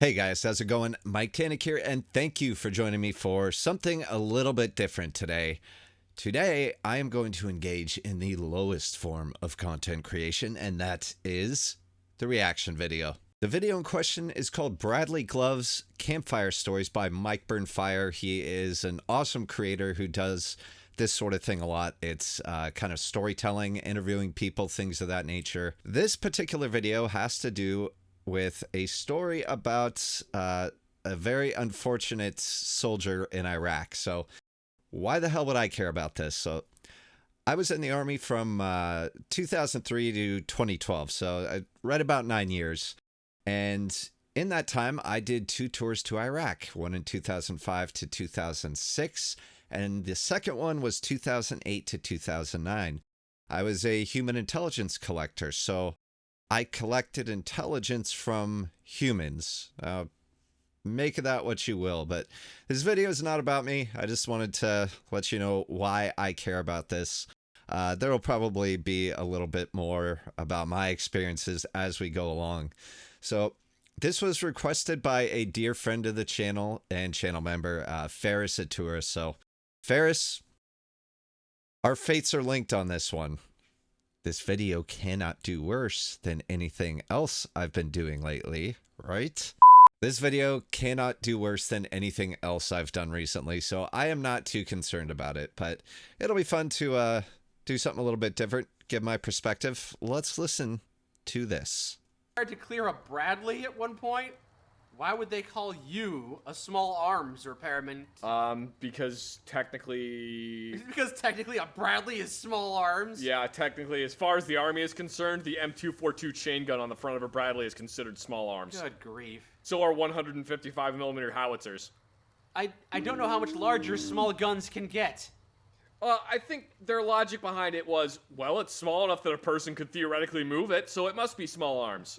Hey guys, how's it going? Mike Tannick here, and thank you for joining me for something a little bit different today. Today, I am going to engage in the lowest form of content creation, and that is the reaction video. The video in question is called Bradley Glove's Campfire Stories by Mikeburnfire. He is an awesome creator who does this sort of thing a lot. It's kind of storytelling, interviewing people, things of that nature. This particular video has to do with a story about a very unfortunate soldier in Iraq. So why the hell would I care about this? So I was in the Army from 2003 to 2012, so I read about 9 years. And in that time, I did 2 tours to Iraq, one in 2005 to 2006, and the second one was 2008 to 2009. I was a human intelligence collector, so I collected intelligence from humans. Make of that what you will, but this video is not about me. I just wanted to let you know why I care about this. There will probably be a little bit more about my experiences as we go along. So this was requested by a dear friend of the channel and channel member, Faris Atoura. So Faris, our fates are linked on this one. This video cannot do worse than anything else I've been doing lately, right? This video cannot do worse than anything else I've done recently, so I am not too concerned about it, but it'll be fun to do something a little bit different, give my perspective. Let's listen to this. To clear up Bradley at one point? Why would they call you a small arms repairman? Because technically a Bradley is small arms? Yeah, technically, as far as the Army is concerned, the M242 chain gun on the front of a Bradley is considered small arms. Good grief. So are 155mm howitzers. I don't know how much larger small guns can get. I think their logic behind it was, well, it's small enough that a person could theoretically move it, so it must be small arms.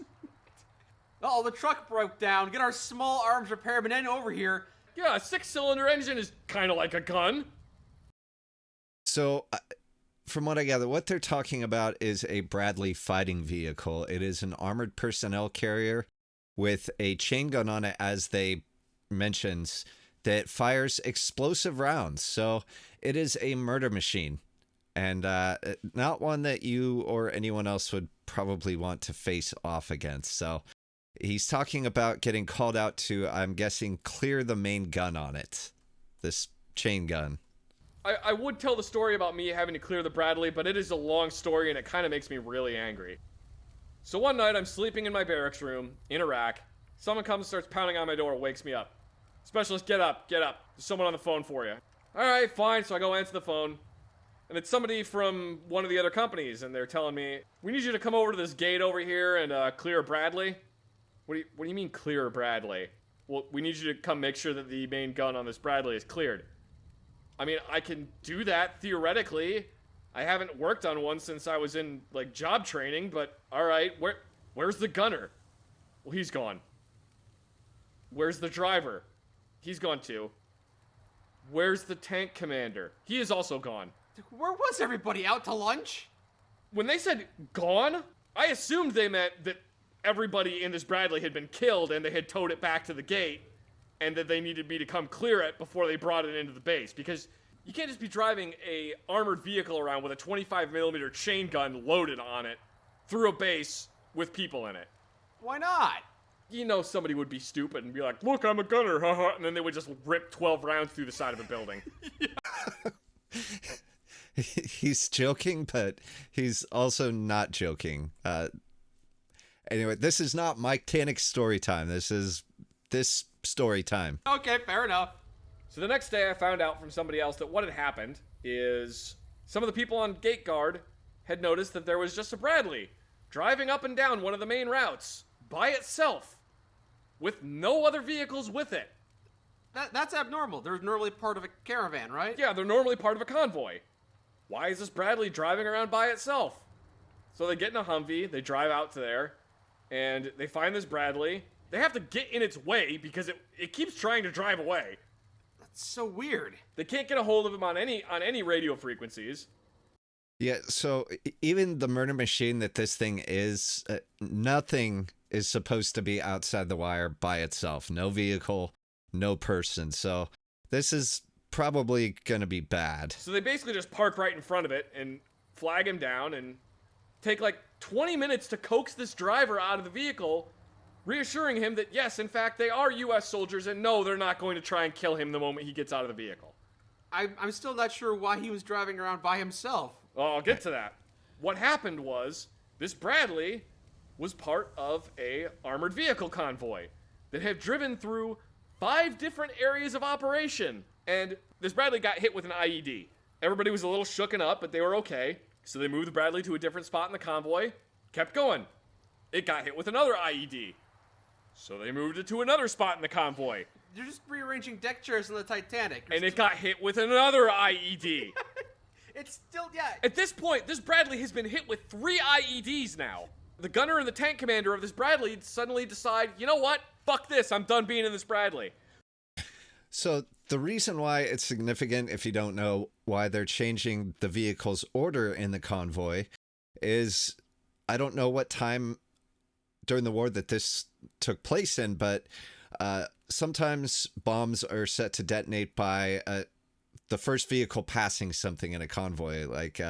Oh, the truck broke down. Get our small arms repairman in over here. Yeah, a 6-cylinder engine is kind of like a gun. So, from what I gather, what they're talking about is a Bradley fighting vehicle. It is an armored personnel carrier with a chain gun on it, as they mentioned, that fires explosive rounds. So, it is a murder machine, and not one that you or anyone else would probably want to face off against. So he's talking about getting called out to, I'm guessing, clear the main gun on it. This chain gun. I would tell the story about me having to clear the Bradley, but it is a long story and it kind of makes me really angry. So one night I'm sleeping in my barracks room in Iraq. Someone comes and starts pounding on my door, wakes me up. Specialist, get up, get up. There's someone on the phone for you. Alright, fine. So I go answer the phone. And it's somebody from one of the other companies, and they're telling me, we need you to come over to this gate over here and clear Bradley. What do you mean clear Bradley? Well, we need you to come make sure that the main gun on this Bradley is cleared. I mean, I can do that theoretically. I haven't worked on one since I was in, like, job training, but alright, where's the gunner? Well, he's gone. Where's the driver? He's gone too. Where's the tank commander? He is also gone. Where was everybody? Out to lunch? When they said gone, I assumed they meant that everybody in this Bradley had been killed and they had towed it back to the gate and that they needed me to come clear it before they brought it into the base, because you can't just be driving a armored vehicle around with a 25mm chain gun loaded on it through a base with people in it. Why not? You know somebody would be stupid and be like, look, I'm a gunner, haha, and then they would just rip 12 rounds through the side of a building. He's joking, but he's also not joking. Anyway, this is not Mike Tannick's story time. This is this story time. Okay, fair enough. So the next day I found out from somebody else that what had happened is some of the people on gate guard had noticed that there was just a Bradley driving up and down one of the main routes by itself with no other vehicles with it. That's abnormal. They're normally part of a caravan, right? Yeah, they're normally part of a convoy. Why is this Bradley driving around by itself? So they get in a Humvee, they drive out to there, and they find this Bradley. They have to get in its way because it keeps trying to drive away. That's so weird. They can't get a hold of him on any radio frequencies. Yeah, so even the murder machine that this thing is, nothing is supposed to be outside the wire by itself. No vehicle, no person. So this is probably going to be bad. So they basically just park right in front of it and flag him down and take like 20 minutes to coax this driver out of the vehicle, reassuring him that yes, in fact, they are U.S. soldiers, and no, they're not going to try and kill him the moment he gets out of the vehicle. I'm still not sure why he was driving around by himself. Well, I'll get to that. What happened was, this Bradley was part of a armored vehicle convoy that had driven through 5 different areas of operation, and this Bradley got hit with an IED. Everybody was a little shooken up, but they were okay, so they moved the Bradley to a different spot in the convoy, kept going. It got hit with another IED. So they moved it to another spot in the convoy. You're just rearranging deck chairs on the Titanic. And it got hit with another IED. It's still, yeah. At this point, this Bradley has been hit with 3 IEDs now. The gunner and the tank commander of this Bradley suddenly decide, you know what? Fuck this, I'm done being in this Bradley. So the reason why it's significant, if you don't know why they're changing the vehicle's order in the convoy, is I don't know what time during the war that this took place in, but sometimes bombs are set to detonate by the first vehicle passing something in a convoy, like,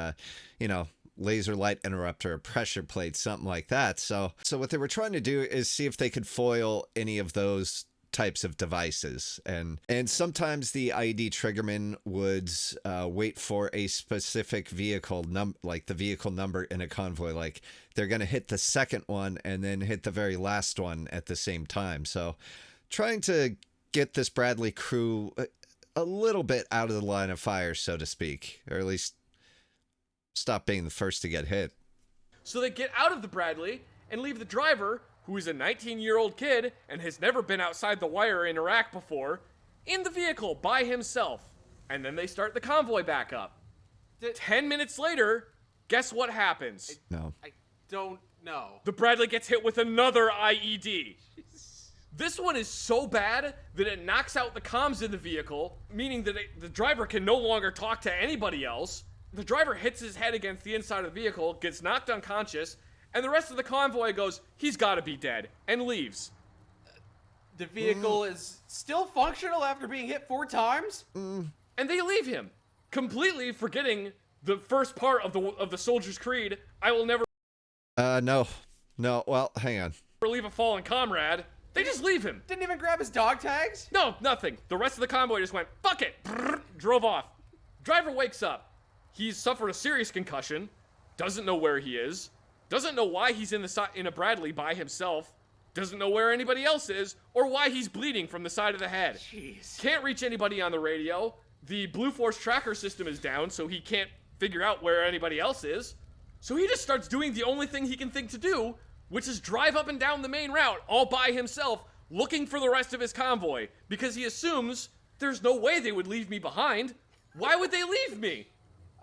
laser light interrupter, pressure plate, something like that. So what they were trying to do is see if they could foil any of those types of devices. And sometimes the IED triggerman would wait for a specific vehicle like the vehicle number in a convoy. Like they're going to hit the second one and then hit the very last one at the same time. So trying to get this Bradley crew a little bit out of the line of fire, so to speak, or at least stop being the first to get hit. So they get out of the Bradley and leave the driver, who is a 19-year-old kid and has never been outside the wire in Iraq before, in the vehicle by himself. And then they start the convoy back up. 10 minutes later, guess what happens? No. I don't know. The Bradley gets hit with another IED. This one is so bad that it knocks out the comms in the vehicle, meaning that the driver can no longer talk to anybody else. The driver hits his head against the inside of the vehicle, gets knocked unconscious, and the rest of the convoy goes, he's gotta be dead, and leaves. The vehicle is still functional after being hit 4 times? And they leave him, completely forgetting the first part of the Soldier's Creed, I will never No, well, hang on. leave a fallen comrade. They just leave him. Didn't even grab his dog tags? No, nothing. The rest of the convoy just went, fuck it, drove off. Driver wakes up. He's suffered a serious concussion, doesn't know where he is, doesn't know why he's in a Bradley by himself, doesn't know where anybody else is, or why he's bleeding from the side of the head. Jeez. Can't reach anybody on the radio. The Blue Force tracker system is down, so he can't figure out where anybody else is. So he just starts doing the only thing he can think to do, which is drive up and down the main route all by himself, looking for the rest of his convoy, because he assumes there's no way they would leave me behind. Why would they leave me?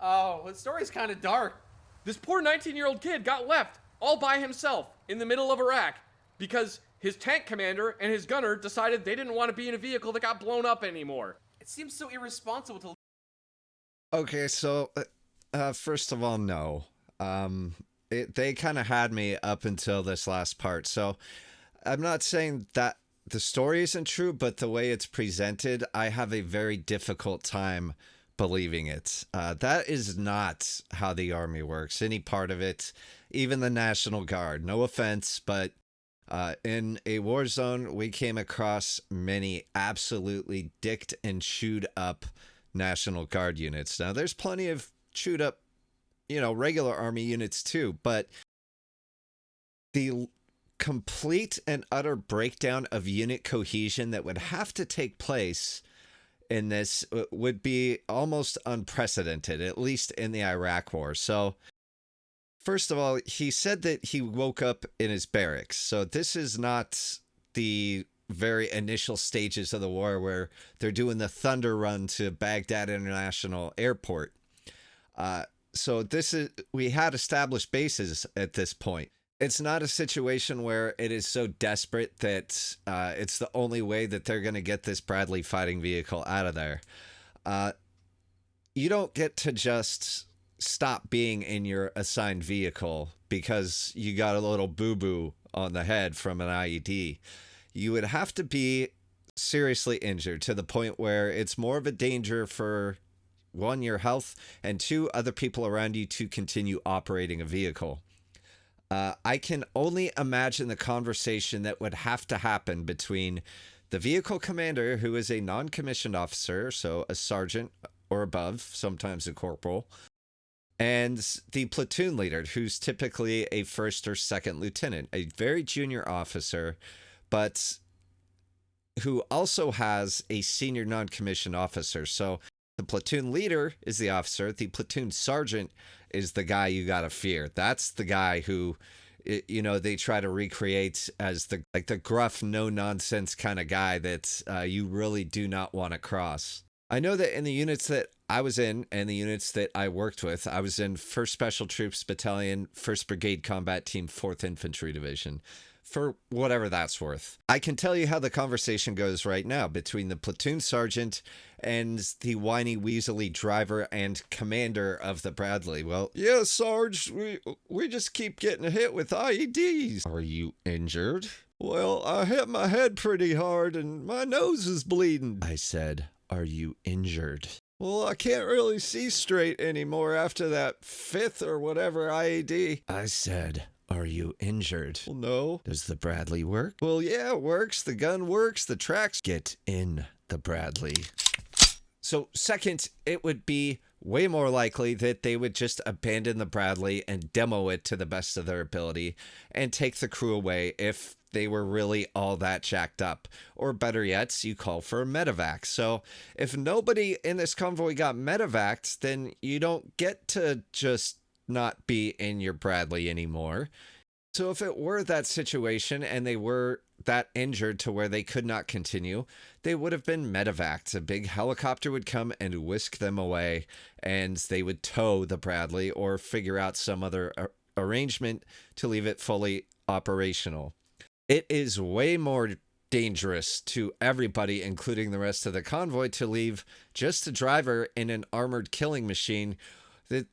Oh, the story's kind of dark. This poor 19-year-old kid got left all by himself in the middle of Iraq because his tank commander and his gunner decided they didn't want to be in a vehicle that got blown up anymore. It seems so irresponsible to... Okay, so first of all, no. They kind of had me up until this last part. So I'm not saying that the story isn't true, but the way it's presented, I have a very difficult time believing it. That is not how the Army works. Any part of it, even the National Guard. No offense, but in a war zone, we came across many absolutely dicked and chewed up National Guard units. Now, there's plenty of chewed up, regular Army units too, but the complete and utter breakdown of unit cohesion that would have to take place in this would be almost unprecedented, at least in the Iraq War. So, first of all, he said that he woke up in his barracks. So this is not the very initial stages of the war where they're doing the thunder run to Baghdad International Airport. So we had established bases at this point. It's not a situation where it is so desperate that it's the only way that they're going to get this Bradley fighting vehicle out of there. You don't get to just stop being in your assigned vehicle because you got a little boo-boo on the head from an IED, you would have to be seriously injured to the point where it's more of a danger for, one, your health, and two, other people around you to continue operating a vehicle. I can only imagine the conversation that would have to happen between the vehicle commander, who is a non-commissioned officer, so a sergeant or above, sometimes a corporal, and the platoon leader, who's typically a first or second lieutenant, a very junior officer, but who also has a senior non-commissioned officer. So the platoon leader is the officer. The platoon sergeant is the guy you gotta fear. That's the guy who, you know, they try to recreate as the gruff, no nonsense kind of guy that you really do not want to cross. I know that in the units that I was in and the units that I worked with, I was in 1st Special Troops Battalion, 1st Brigade Combat Team, 4th Infantry Division, for whatever that's worth. I can tell you how the conversation goes right now between the platoon sergeant and the whiny, weaselly driver and commander of the Bradley. Well, yeah, Sarge, we just keep getting hit with IEDs. Are you injured? Well, I hit my head pretty hard and my nose is bleeding. I said, are you injured? Well, I can't really see straight anymore after that 5th or whatever IED. I said, are you injured? Well, no. Does the Bradley work? Well, yeah, it works. The gun works. The tracks. Get in the Bradley. So second, it would be way more likely that they would just abandon the Bradley and demo it to the best of their ability and take the crew away if they were really all that jacked up. Or better yet, you call for a medevac. So if nobody in this convoy got medevaced, then you don't get to just not be in your Bradley anymore. So if it were that situation and they were that injured to where they could not continue, they would have been medevaced. A big helicopter would come and whisk them away, and they would tow the Bradley or figure out some other arrangement to leave it fully operational. It is way more dangerous to everybody, including the rest of the convoy, to leave just a driver in an armored killing machine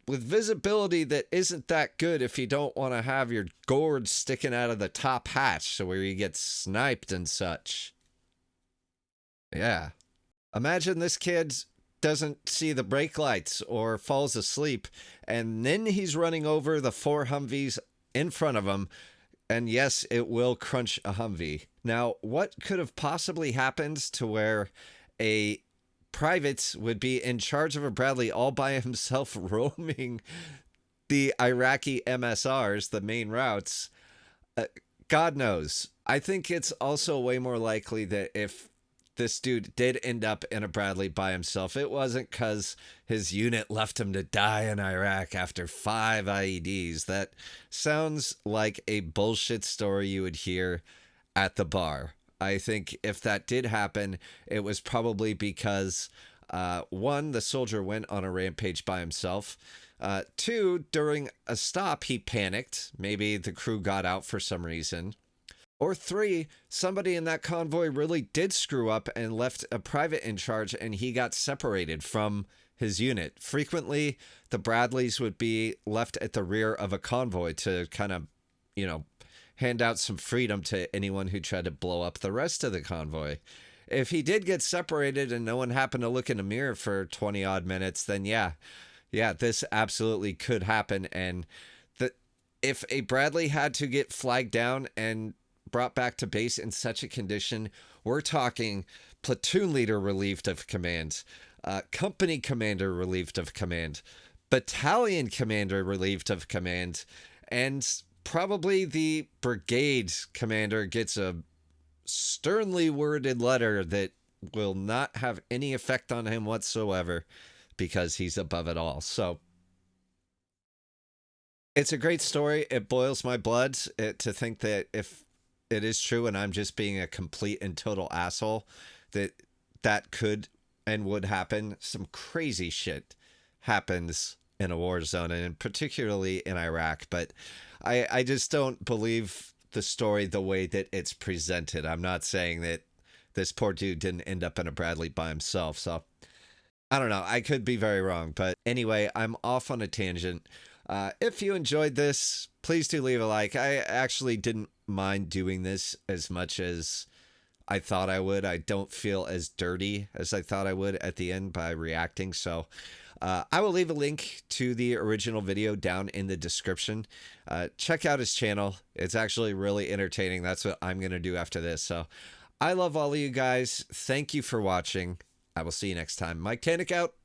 with visibility that isn't that good if you don't want to have your gourd sticking out of the top hatch, so where you get sniped and such. Yeah. Imagine this kid doesn't see the brake lights or falls asleep, and then he's running over the 4 Humvees in front of him, and yes, it will crunch a Humvee. Now, what could have possibly happened to where a private would be in charge of a Bradley all by himself roaming the Iraqi MSRs, the main routes? God knows. I think it's also way more likely that if this dude did end up in a Bradley by himself, it wasn't because his unit left him to die in Iraq after 5 IEDs. That sounds like a bullshit story you would hear at the bar. I think if that did happen, it was probably because, 1, the soldier went on a rampage by himself. 2, during a stop, he panicked. Maybe the crew got out for some reason. Or 3, somebody in that convoy really did screw up and left a private in charge, and he got separated from his unit. Frequently, the Bradleys would be left at the rear of a convoy to kind of, hand out some freedom to anyone who tried to blow up the rest of the convoy. If he did get separated and no one happened to look in a mirror for 20 odd minutes, then yeah, this absolutely could happen. And if a Bradley had to get flagged down and brought back to base in such a condition, we're talking platoon leader relieved of command, company commander relieved of command, battalion commander relieved of command, and probably the brigade commander gets a sternly worded letter that will not have any effect on him whatsoever because he's above it all. So it's a great story. It boils my blood to think that if it is true and I'm just being a complete and total asshole, that could and would happen. Some crazy shit happens in a war zone, and particularly in Iraq. But I just don't believe the story the way that it's presented. I'm not saying that this poor dude didn't end up in a Bradley by himself. So I don't know. I could be very wrong. But anyway, I'm off on a tangent. If you enjoyed this, please do leave a like. I actually didn't mind doing this as much as I thought I would. I don't feel as dirty as I thought I would at the end by reacting. So I will leave a link to the original video down in the description. Check out his channel. It's actually really entertaining. That's what I'm going to do after this. So I love all of you guys. Thank you for watching. I will see you next time. Mike Tannick out.